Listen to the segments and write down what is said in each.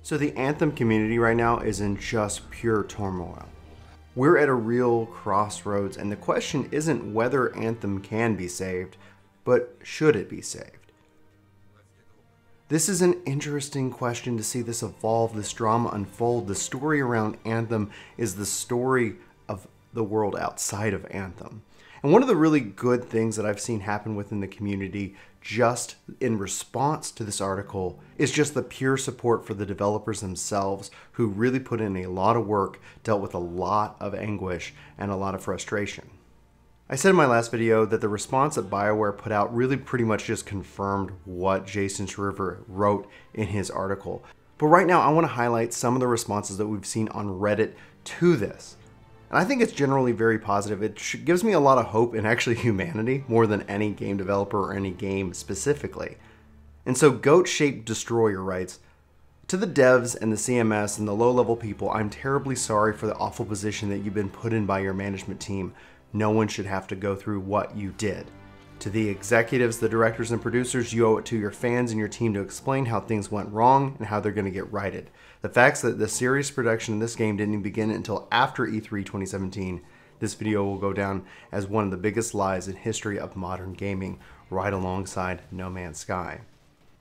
So the Anthem community right now is in just pure turmoil. We're at a real crossroads, and the question isn't whether Anthem can be saved, but should it be saved? This is an interesting question to see this evolve, this drama unfold. The story around Anthem is the story of the world outside of Anthem. And one of the really good things that I've seen happen within the community just in response to this article is just the pure support for the developers themselves, who really put in a lot of work, dealt with a lot of anguish and a lot of frustration. I said in my last video that the response that Bioware put out really pretty much just confirmed what Jason Schreiber wrote in his article. But right now I want to highlight some of the responses that we've seen on Reddit to this. And I think it's generally very positive. It gives me a lot of hope in actually humanity more than any game developer or any game specifically. And so Goat-Shaped Destroyer writes, "To the devs and the CMS and the low-level people, I'm terribly sorry for the awful position that you've been put in by your management team. No one should have to go through what you did. To the executives, the directors, and producers, you owe it to your fans and your team to explain how things went wrong and how they're going to get righted. The facts that the serious production of this game didn't even begin until after E3 2017. This video will go down as one of the biggest lies in history of modern gaming, right alongside No Man's Sky."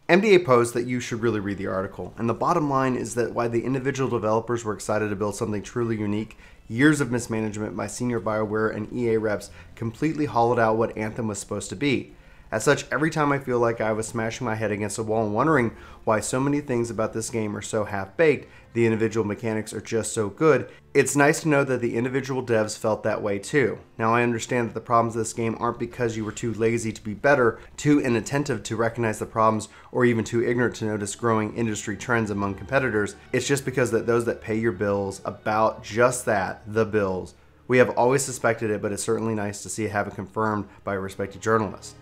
MDA posed that you should really read the article, and the bottom line is that while the individual developers were excited to build something truly unique, years of mismanagement by senior Bioware and EA reps completely hollowed out what Anthem was supposed to be. As such, every time I feel like I was smashing my head against a wall and wondering why so many things about this game are so half-baked, the individual mechanics are just so good, it's nice to know that the individual devs felt that way too. Now I understand that the problems of this game aren't because you were too lazy to be better, too inattentive to recognize the problems, or even too ignorant to notice growing industry trends among competitors. It's just because that those that pay your bills about just that, the bills. We have always suspected it, but it's certainly nice to see it have it confirmed by a respected journalist.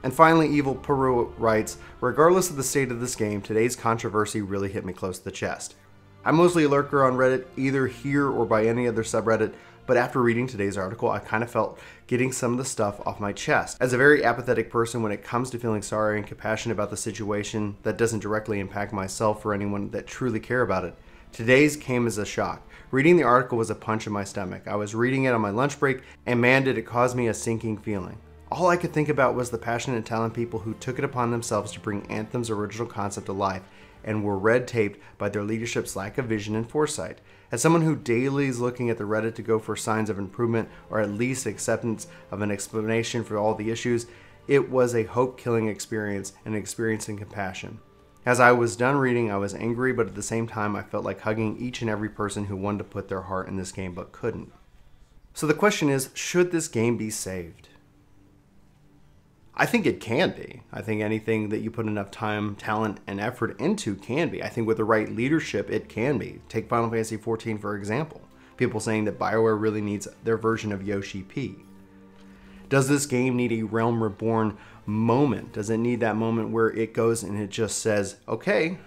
And finally, Evil Peru writes, "Regardless of the state of this game, today's controversy really hit me close to the chest. I'm mostly a lurker on Reddit, either here or by any other subreddit, but after reading today's article, I kind of felt getting some of the stuff off my chest. As a very apathetic person when it comes to feeling sorry and compassionate about the situation that doesn't directly impact myself or anyone that truly care about it, today's came as a shock. Reading the article was a punch in my stomach. I was reading it on my lunch break, and man, did it cause me a sinking feeling. All I could think about was the passionate and talented people who took it upon themselves to bring Anthem's original concept to life and were red taped by their leadership's lack of vision and foresight. As someone who daily is looking at the Reddit to go for signs of improvement or at least acceptance of an explanation for all the issues, it was a hope-killing experience and experiencing compassion. As I was done reading, I was angry, but at the same time I felt like hugging each and every person who wanted to put their heart in this game but couldn't." So the question is, should this game be saved? I think it can be. I think anything that you put enough time, talent, and effort into can be. I think with the right leadership, it can be. Take Final Fantasy XIV, for example. People saying that Bioware really needs their version of Yoshi P. Does this game need a Realm Reborn moment? Does it need that moment where it goes and it just says, okay,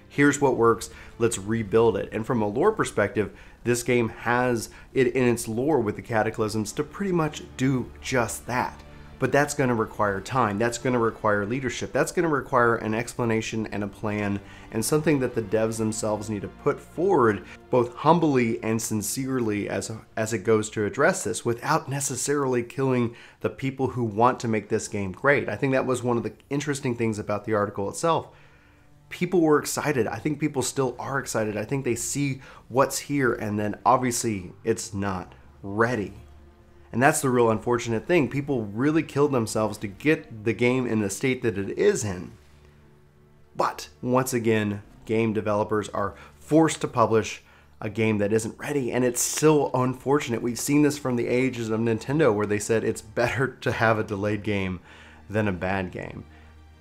here's what works, let's rebuild it? And from a lore perspective, this game has it in its lore with the Cataclysms to pretty much do just that. But that's going to require time, that's going to require leadership, that's going to require an explanation and a plan, and something that the devs themselves need to put forward both humbly and sincerely as it goes to address this, without necessarily killing the people who want to make this game great. I think that was one of the interesting things about the article itself. People were excited. I think people still are excited. I think they see what's here, and then obviously it's not ready. And that's the real unfortunate thing. People really killed themselves to get the game in the state that it is in. But once again, game developers are forced to publish a game that isn't ready, and it's so unfortunate. We've seen this from the ages of Nintendo, where they said it's better to have a delayed game than a bad game.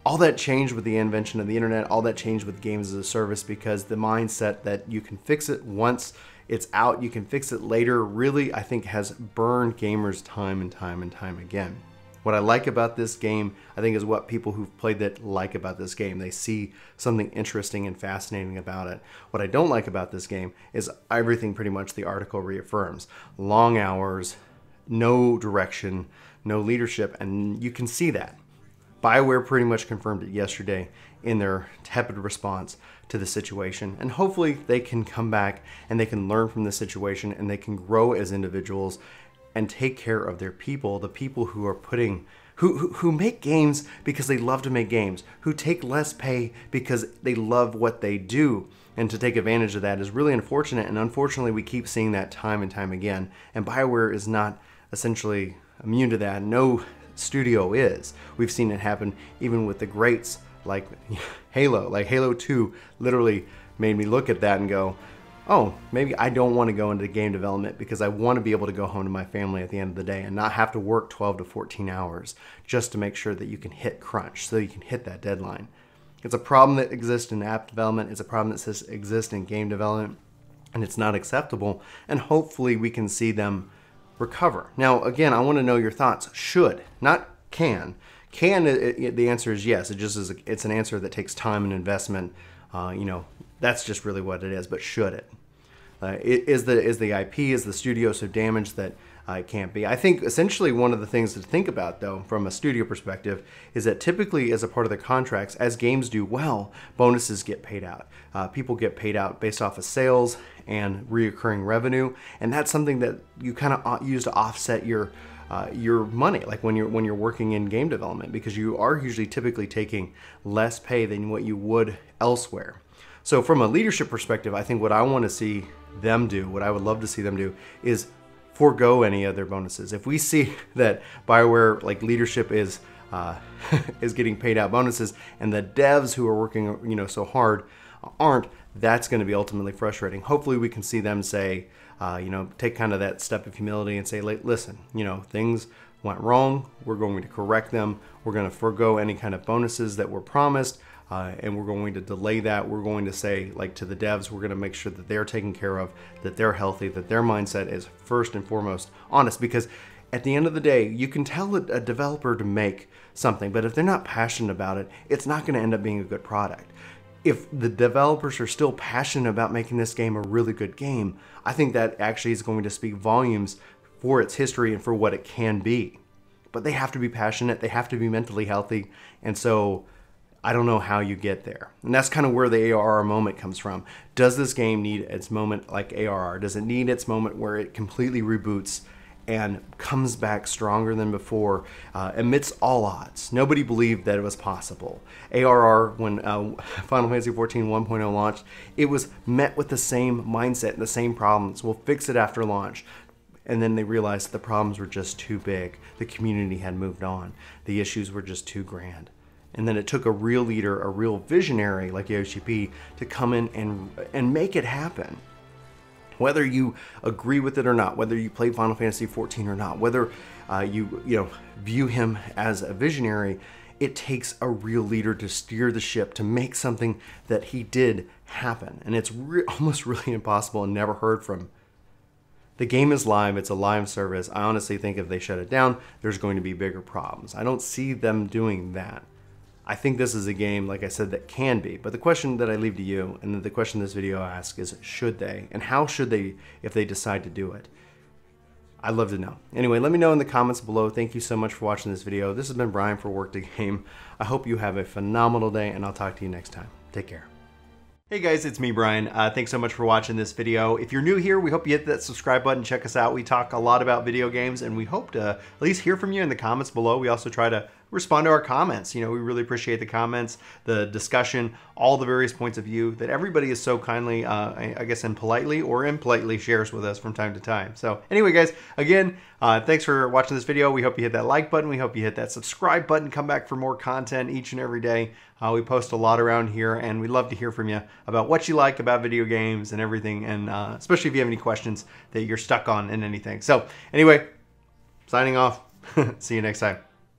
All that changed with the invention of the internet, all that changed with games as a service, because the mindset that you can fix it once it's out, you can fix it later, really, I think has burned gamers time and time again. What I like about this game, I think, is what people who've played it like about this game. They see something interesting and fascinating about it. What I don't like about this game is everything pretty much the article reaffirms. Long hours, no direction, no leadership, and you can see that. Bioware pretty much confirmed it yesterday in their tepid response to the situation. And hopefully they can come back and they can learn from the situation and they can grow as individuals and take care of their people, the people who are who make games because they love to make games, who take less pay because they love what they do. And to take advantage of that is really unfortunate, and unfortunately we keep seeing that time and time again. And Bioware is not essentially immune to that. No studio is. We've seen it happen even with the greats like Halo. Like Halo 2 literally made me look at that and go, oh, maybe I don't want to go into game development because I want to be able to go home to my family at the end of the day and not have to work 12 to 14 hours just to make sure that you can hit crunch, so you can hit that deadline. It's a problem that exists in app development. It's a problem that exists in game development, and it's not acceptable. And hopefully we can see them recover. Now, again, I want to know your thoughts. Should, not can. Can, the answer is yes. It just is. It's an answer that takes time and investment. That's just really what it is. But should it? Is the IP, is the studio so damaged that it can't be? I think essentially one of the things to think about, though, from a studio perspective, is that typically as a part of the contracts, as games do well, bonuses get paid out. People get paid out based off of sales and reoccurring revenue, and that's something that you kind of use to offset your money, like when you're working in game development, because you are usually typically taking less pay than what you would elsewhere. So from a leadership perspective, I think what I want to see them do, what I would love to see them do, is forego any of their bonuses. If we see that Bioware leadership is is getting paid out bonuses and the devs who are working so hard aren't, that's going to be ultimately frustrating. Hopefully we can see them say, take kind of that step of humility and say, listen, things went wrong. We're going to correct them. We're going to forego any kind of bonuses that were promised. And we're going to delay that. We're going to say, to the devs, we're going to make sure that they're taken care of, that they're healthy, that their mindset is first and foremost honest. Because at the end of the day, you can tell a developer to make something, but if they're not passionate about it, it's not going to end up being a good product. If the developers are still passionate about making this game a really good game, I think that actually is going to speak volumes for its history and for what it can be. But they have to be passionate. They have to be mentally healthy. And so I don't know how you get there. And that's kind of where the ARR moment comes from. Does this game need its moment like ARR? Does it need its moment where it completely reboots and comes back stronger than before amidst all odds? Nobody believed that it was possible. ARR, when Final Fantasy XIV 1.0 launched, it was met with the same mindset and the same problems. We'll fix it after launch. And then they realized the problems were just too big. The community had moved on. The issues were just too grand. And then it took a real leader, a real visionary like Yoshi P to come in and make it happen. Whether you agree with it or not, whether you played Final Fantasy XIV or not, whether you view him as a visionary, it takes a real leader to steer the ship, to make something that he did happen. And it's almost really impossible and never heard from. The game is live. It's a live service. I honestly think if they shut it down, there's going to be bigger problems. I don't see them doing that. I think this is a game, like I said, that can be. But the question that I leave to you, and the question this video asks, is should they? And how should they if they decide to do it? I'd love to know. Anyway, let me know in the comments below. Thank you so much for watching this video. This has been Brian for Work to Game. I hope you have a phenomenal day, and I'll talk to you next time. Take care. Hey guys, it's me, Brian. Thanks so much for watching this video. If you're new here, we hope you hit that subscribe button. Check us out. We talk a lot about video games, and we hope to at least hear from you in the comments below. We also try to respond to our comments. We really appreciate the comments, the discussion, all the various points of view that everybody is so kindly, I guess impolitely or impolitely shares with us from time to time. So anyway, guys, again, thanks for watching this video. We hope you hit that like button. We hope you hit that subscribe button. Come back for more content each and every day. We post a lot around here, and we'd love to hear from you about what you like about video games and everything, and especially if you have any questions that you're stuck on in anything. So anyway, signing off. See you next time.